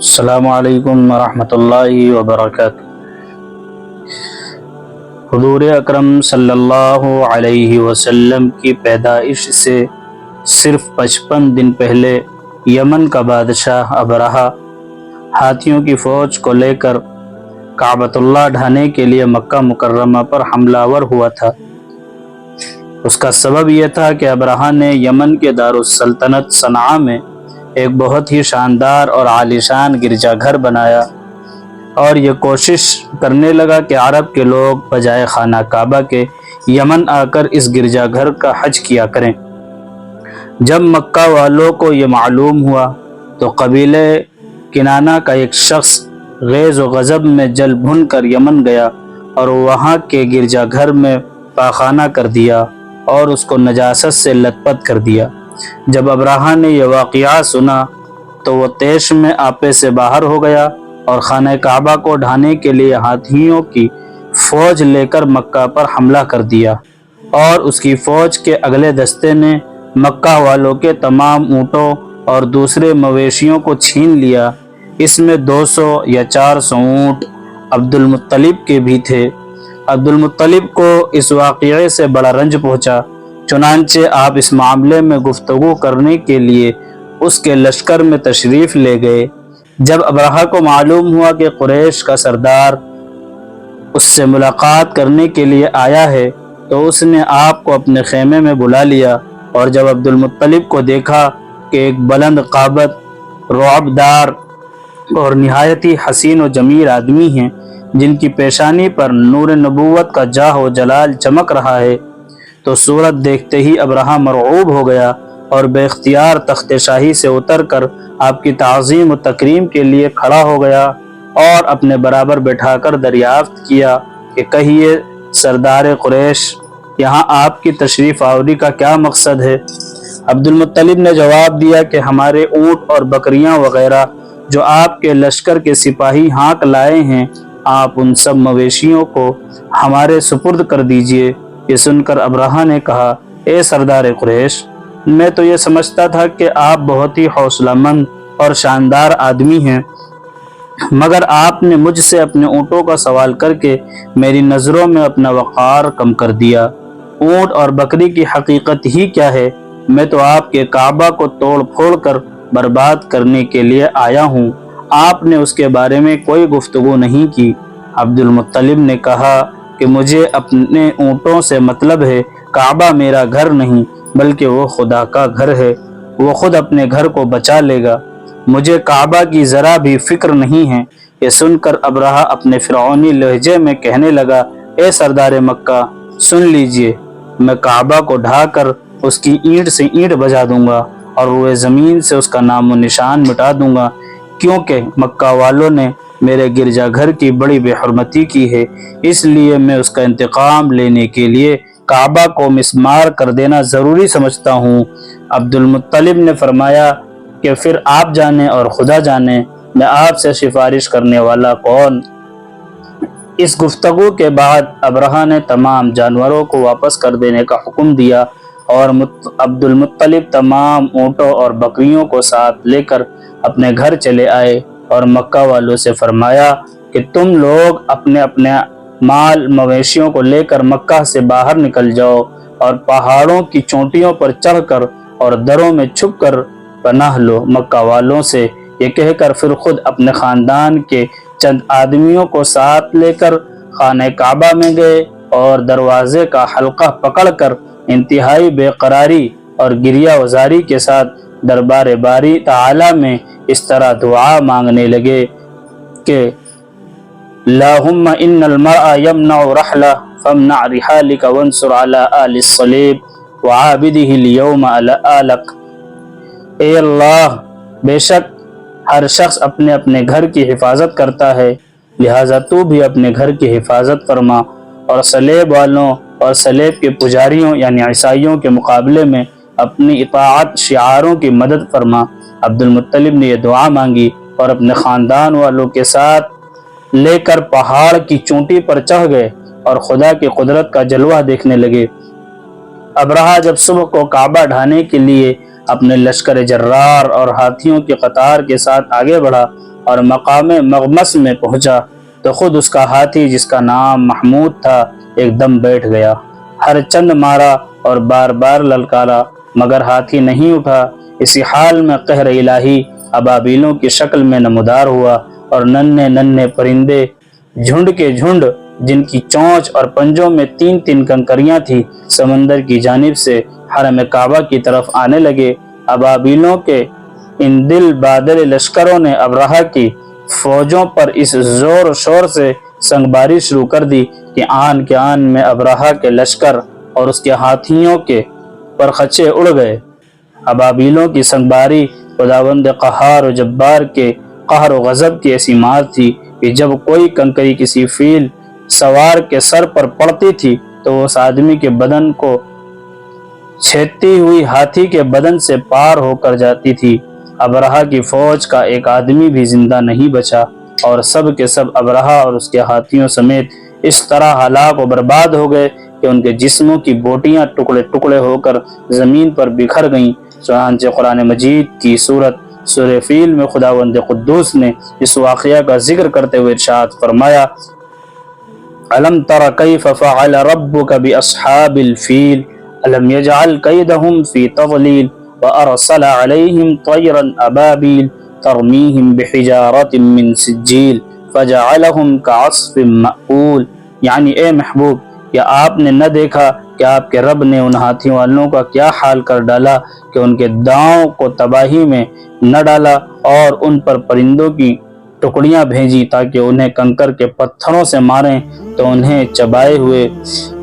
السلام علیکم ورحمۃ اللہ وبرکاتہ۔ حضور اکرم صلی اللہ علیہ وسلم کی پیدائش سے صرف 55 دن پہلے یمن کا بادشاہ ابرہہ ہاتھیوں کی فوج کو لے کر کعبۃ اللہ ڈھانے کے لیے مکہ مکرمہ پر حملہ آور ہوا تھا۔ اس کا سبب یہ تھا کہ ابرہہ نے یمن کے دارالسلطنت صنعاء میں ایک بہت ہی شاندار اور عالیشان گرجا گھر بنایا اور یہ کوشش کرنے لگا کہ عرب کے لوگ بجائے خانہ کعبہ کے یمن آ کر اس گرجا گھر کا حج کیا کریں۔ جب مکہ والوں کو یہ معلوم ہوا تو قبیلہ کنانہ کا ایک شخص غیظ و غضب میں جل بھن کر یمن گیا اور وہاں کے گرجا گھر میں پاخانہ کر دیا اور اس کو نجاست سے لت پت کر دیا۔ جب ابرہہ نے یہ واقعہ سنا تو وہ طیش میں آپے سے باہر ہو گیا اور خانہ کعبہ کو ڈھانے کے لیے ہاتھیوں کی فوج لے کر مکہ پر حملہ کر دیا، اور اس کی فوج کے اگلے دستے نے مکہ والوں کے تمام اونٹوں اور دوسرے مویشیوں کو چھین لیا۔ اس میں 200 یا 400 اونٹ عبد المطلب کے بھی تھے۔ عبد المطلب کو اس واقعے سے بڑا رنج پہنچا، چنانچہ آپ اس معاملے میں گفتگو کرنے کے لیے اس کے لشکر میں تشریف لے گئے۔ جب ابرہہ کو معلوم ہوا کہ قریش کا سردار اس سے ملاقات کرنے کے لیے آیا ہے تو اس نے آپ کو اپنے خیمے میں بلا لیا، اور جب عبد المطلب کو دیکھا کہ ایک بلند قامت، رعب دار اور نہایت ہی حسین و جمیل آدمی ہیں جن کی پیشانی پر نور نبوت کا جاہ و جلال چمک رہا ہے، تو صورت دیکھتے ہی ابرہہ مرعوب ہو گیا اور بے اختیار تخت شاہی سے اتر کر آپ کی تعظیم و تکریم کے لیے کھڑا ہو گیا اور اپنے برابر بٹھا کر دریافت کیا کہ کہیے سردار قریش، یہاں آپ کی تشریف آوری کا کیا مقصد ہے؟ عبد المطلب نے جواب دیا کہ ہمارے اونٹ اور بکریاں وغیرہ جو آپ کے لشکر کے سپاہی ہانک لائے ہیں، آپ ان سب مویشیوں کو ہمارے سپرد کر دیجئے۔ یہ سن کر ابرہہ نے کہا، اے سردار قریش، میں تو یہ سمجھتا تھا کہ آپ بہت ہی حوصلہ مند اور شاندار آدمی ہیں، مگر آپ نے مجھ سے اپنے اونٹوں کا سوال کر کے میری نظروں میں اپنا وقار کم کر دیا۔ اونٹ اور بکری کی حقیقت ہی کیا ہے؟ میں تو آپ کے کعبہ کو توڑ پھوڑ کر برباد کرنے کے لیے آیا ہوں، آپ نے اس کے بارے میں کوئی گفتگو نہیں کی۔ عبد المطلب نے کہا کہ مجھے اپنے اونٹوں سے مطلب ہے، کعبہ میرا گھر نہیں بلکہ وہ خدا کا گھر ہے، وہ خود اپنے گھر کو بچا لے گا، مجھے کعبہ کی ذرا بھی فکر نہیں ہے۔ یہ سن کر ابرہہ اپنے فرعونی لہجے میں کہنے لگا، اے سردار مکہ، سن لیجئے، میں کعبہ کو ڈھا کر اس کی اینٹ سے اینٹ بجا دوں گا اور روئے زمین سے اس کا نام و نشان مٹا دوں گا، کیونکہ مکہ والوں نے میرے گرجا گھر کی بڑی بے حرمتی کی ہے، اس لیے میں اس کا انتقام لینے کے لیے کعبہ کو مسمار کر دینا ضروری سمجھتا ہوں۔ عبد المطلب نے فرمایا کہ پھر آپ جانیں اور خدا جانے، میں آپ سے سفارش کرنے والا کون؟ اس گفتگو کے بعد ابرہہ نے تمام جانوروں کو واپس کر دینے کا حکم دیا اور عبد المطلب تمام اونٹوں اور بکریوں کو ساتھ لے کر اپنے گھر چلے آئے اور مکہ والوں سے فرمایا کہ تم لوگ اپنے اپنے مال مویشیوں کو لے کر مکہ سے باہر نکل جاؤ اور پہاڑوں کی چوٹیوں پر چڑھ کر اور دروں میں چھپ کر پناہ لو۔ مکہ والوں سے یہ کہہ کر پھر خود اپنے خاندان کے چند آدمیوں کو ساتھ لے کر خانہ کعبہ میں گئے اور دروازے کا حلقہ پکڑ کر انتہائی بے قراری اور گریہ وزاری کے ساتھ دربار باری تعالی میں اس طرح دعا مانگنے لگے کہ اللہم ان المرء یمنع رحلہ فامنع رحالک وانصر علی آل الصلیب وعابدہ اليوم آلک۔ اے اللہ، بے شک ہر شخص اپنے اپنے گھر کی حفاظت کرتا ہے، لہٰذا تو بھی اپنے گھر کی حفاظت فرما اور صلیب والوں اور صلیب کے پجاریوں یعنی عیسائیوں کے مقابلے میں اپنی اطاعت شعاروں کی مدد فرما۔ عبد المطلب نے یہ دعا مانگی اور اپنے خاندان والوں کے ساتھ لے کر پہاڑ کی چوٹی پر چڑھ گئے اور خدا کی قدرت کا جلوہ دیکھنے لگے۔ ابرہہ جب صبح کو کعبہ ڈھانے کے لیے اپنے لشکر جرار اور ہاتھیوں کی قطار کے ساتھ آگے بڑھا اور مقام مغمس میں پہنچا تو خود اس کا ہاتھی جس کا نام محمود تھا ایک دم بیٹھ گیا۔ ہر چند مارا اور بار بار للکارا مگر ہاتھی نہیں اٹھا۔ اسی حال میں قہر الہی ابابیلوں کی شکل میں نمودار ہوا اور ننھے ننھے پرندے جھنڈ کے جھنڈ جن کی چونچ اور پنجوں میں 3 کنکریاں تھیں سمندر کی جانب سے حرم کعبہ کی طرف آنے لگے۔ ابابیلوں کے ان دل بادل لشکروں نے ابرہہ کی فوجوں پر اس زور و شور سے سنگباری شروع کر دی کہ آن کے آن میں ابرہہ کے لشکر اور اس کے ہاتھیوں کے پرخچے اڑ گئے۔ ابابیلوں کی سنگباری خداوند قہار و جبار کے قہر و غضب کی ایسی مار تھی کہ جب کوئی کنکری کسی فیل سوار کے سر پر پڑتی تھی تو اس آدمی کے بدن کو چھیدتی ہوئی ہاتھی کے بدن سے پار ہو کر جاتی تھی۔ ابرہہ کی فوج کا ایک آدمی بھی زندہ نہیں بچا اور سب کے سب ابرہہ اور اس کے ہاتھیوں سمیت اس طرح ہلاک و برباد ہو گئے کہ ان کے جسموں کی بوٹیاں ٹکڑے ٹکڑے ہو کر زمین پر بکھر گئیں۔ چنانچہ قرآن مجید کی سورہ فیل میں خداوند قدوس نے اس واقعہ کا ذکر کرتے ہوئے ارشاد فرمایا: الم تر کیف فعل ربک باصحاب الفیل الم یجعل کیدہم فی تضلیل وارسل علیہم طیرا ابابیل ترمیہم بحجارۃ من سجیل فجعلہم کعصف مأکول۔ یعنی اے محبوب، کیا آپ نے نہ دیکھا کہ آپ کے رب نے ان ہاتھیوں والوں کا کیا حال کر ڈالا کہ ان کے داؤں کو تباہی میں نہ ڈالا اور ان پر پرندوں کی ٹکڑیاں بھیجی تاکہ انہیں کنکر کے پتھروں سے ماریں تو انہیں چبائے ہوئے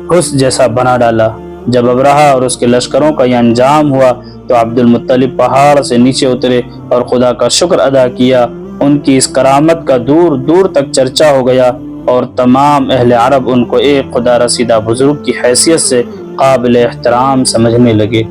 گھس جیسا بنا ڈالا۔ جب ابرہہ اور اس کے لشکروں کا یہ انجام ہوا تو عبد المطلب پہاڑ سے نیچے اترے اور خدا کا شکر ادا کیا۔ ان کی اس کرامت کا دور دور تک چرچا ہو گیا اور تمام اہل عرب ان کو ایک خدا رسیدہ بزرگ کی حیثیت سے قابل احترام سمجھنے لگے۔